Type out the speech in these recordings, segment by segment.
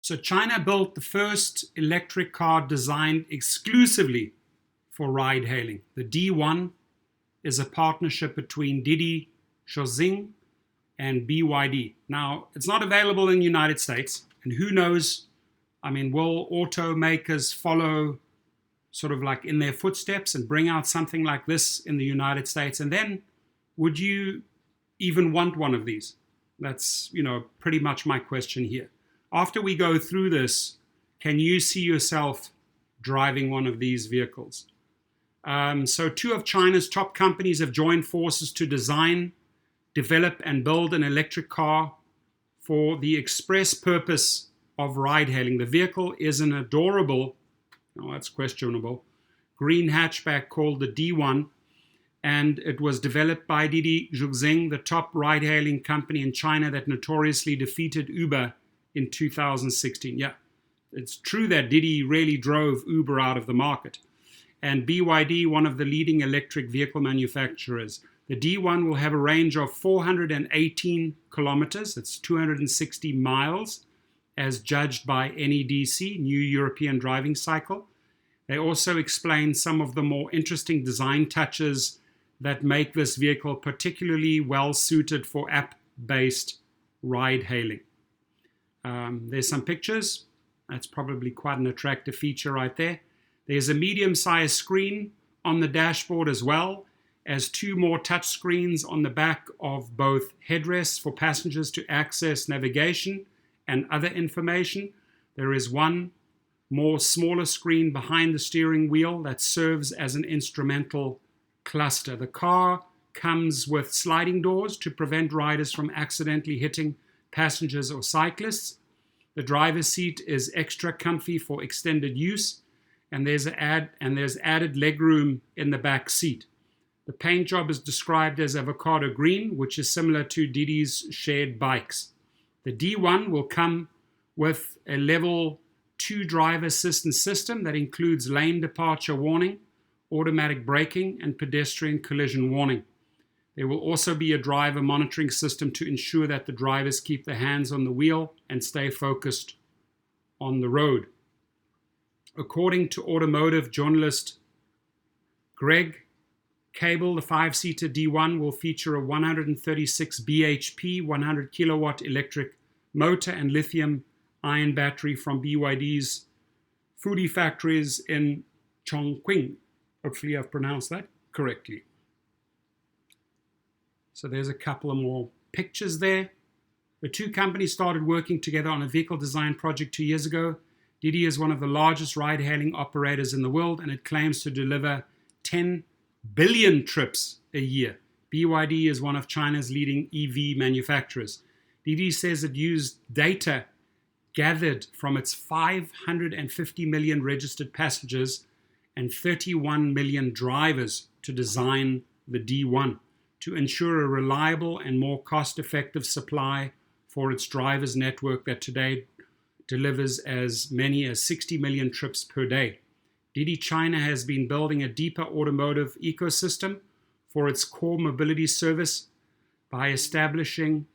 So China built the first electric car designed exclusively for ride hailing. The D1 is a partnership between Didi Chuxing and BYD. Now, it's not available in the United States, and who knows, will automakers follow sort of like in their footsteps and bring out something like this in the United States? And then would you even want one of these? That's, pretty much my question here. After we go through this, can you see yourself driving one of these vehicles? So two of China's top companies have joined forces to design, develop, and build an electric car for the express purpose of ride hailing. The vehicle is an adorable, that's questionable, green hatchback called the D1, and it was developed by Didi Chuxing, the top ride hailing company in China that notoriously defeated Uber in 2016. Yeah, it's true that Didi really drove Uber out of the market. And BYD, one of the leading electric vehicle manufacturers. The D1 will have a range of 418 kilometers, that's 260 miles, as judged by NEDC, New European Driving Cycle. They also explain some of the more interesting design touches that make this vehicle particularly well suited for app-based ride hailing. There's some pictures. That's probably quite an attractive feature right there. There's a medium-sized screen on the dashboard as well as two more touch screens on the back of both headrests for passengers to access navigation and other information. There is one more smaller screen behind the steering wheel that serves as an instrumental cluster. The car comes with sliding doors to prevent riders from accidentally hitting passengers or cyclists. The driver's seat is extra comfy for extended use, and there's added legroom in the back seat. The paint job is described as avocado green, which is similar to Didi's shared bikes. The D1 will come with a level 2 driver assistance system that includes lane departure warning, automatic braking, and pedestrian collision warning. There will also be a driver monitoring system to ensure that the drivers keep their hands on the wheel and stay focused on the road. According to automotive journalist Greg Cable, the 5-seater D1 will feature a 136 bhp, 100 kilowatt electric motor and lithium-ion battery from BYD's Fuji factories in Chongqing. Hopefully I've pronounced that correctly. So there's a couple of more pictures there. The two companies started working together on a vehicle design project 2 years ago. Didi is one of the largest ride-hailing operators in the world, and it claims to deliver 10 billion trips a year. BYD is one of China's leading EV manufacturers. Didi says it used data gathered from its 550 million registered passengers and 31 million drivers to design the D1 to ensure a reliable and more cost-effective supply for its drivers network that today delivers as many as 60 million trips per day. Didi China has been building a deeper automotive ecosystem for its core mobility service by establishing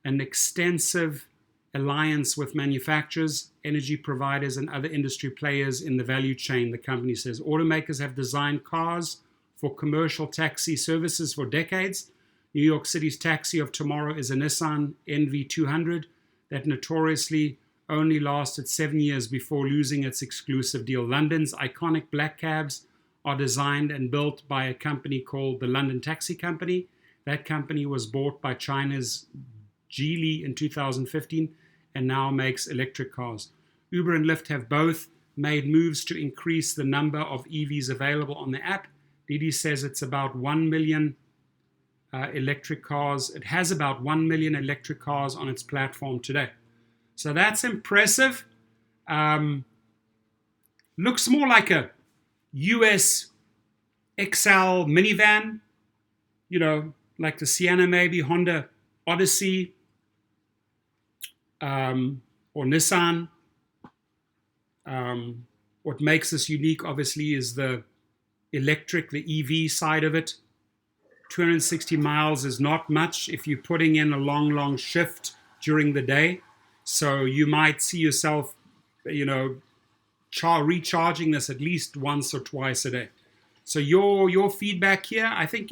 an extensive alliance with manufacturers, energy providers, and other industry players in the value chain, the company says. Automakers have designed cars for commercial taxi services for decades. New York City's taxi of tomorrow is a Nissan NV200 that notoriously only lasted 7 years before losing its exclusive deal. London's iconic black cabs are designed and built by a company called the London Taxi Company. That company was bought by China's Geely in 2015 and now makes electric cars. Uber and Lyft have both made moves to increase the number of EVs available on the app. Didi says it's about 1 million electric cars. It has about 1 million electric cars on its platform today. So that's impressive. Looks more like a US XL minivan, like the Sienna maybe, Honda Odyssey, or Nissan. What makes this unique, obviously, is the electric, the EV side of it. 260 miles is not much if you're putting in a long shift during the day. So you might see yourself, you know, recharging this at least once or twice a day. So your feedback here, I think,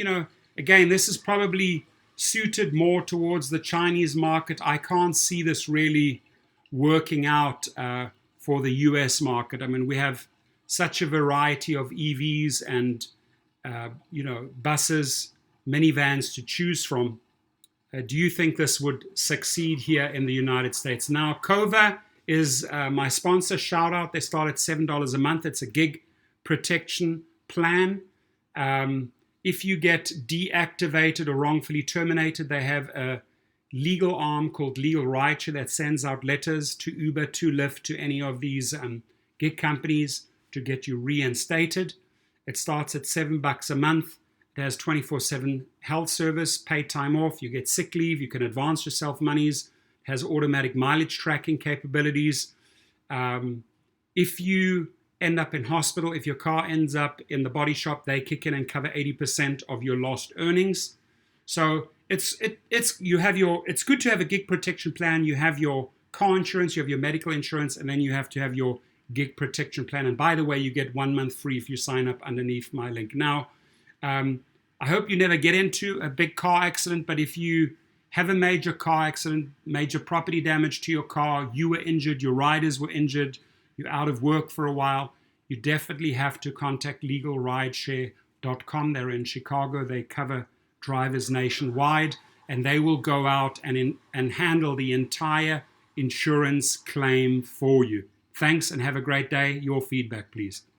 again, this is probably suited more towards the Chinese market. I can't see this really working out for the US market. I mean, we have such a variety of EVs and buses, minivans to choose from. Do you think this would succeed here in the United States? Now, Kova is my sponsor. Shout out. They start at $7 a month. It's a gig protection plan. If you get deactivated or wrongfully terminated, they have a legal arm called Legal Rideshare that sends out letters to Uber, to Lyft, to any of these gig companies to get you reinstated. It starts at $7 a month. It has 24/7 health service, paid time off. You get sick leave. You can advance yourself monies. It has automatic mileage tracking capabilities. If you end up in hospital, if your car ends up in the body shop, they kick in and cover 80% of your lost earnings. So it's good to have a gig protection plan. You have your car insurance, you have your medical insurance, and then you have to have your gig protection plan. And by the way, you get 1 month free if you sign up underneath my link. Now, I hope you never get into a big car accident, but if you have a major car accident, major property damage to your car, you were injured, your riders were injured, you're out of work for a while, you definitely have to contact legalrideshare.com. They're in Chicago. They cover drivers nationwide, and they will go out and handle the entire insurance claim for you. Thanks and have a great day. Your feedback, please.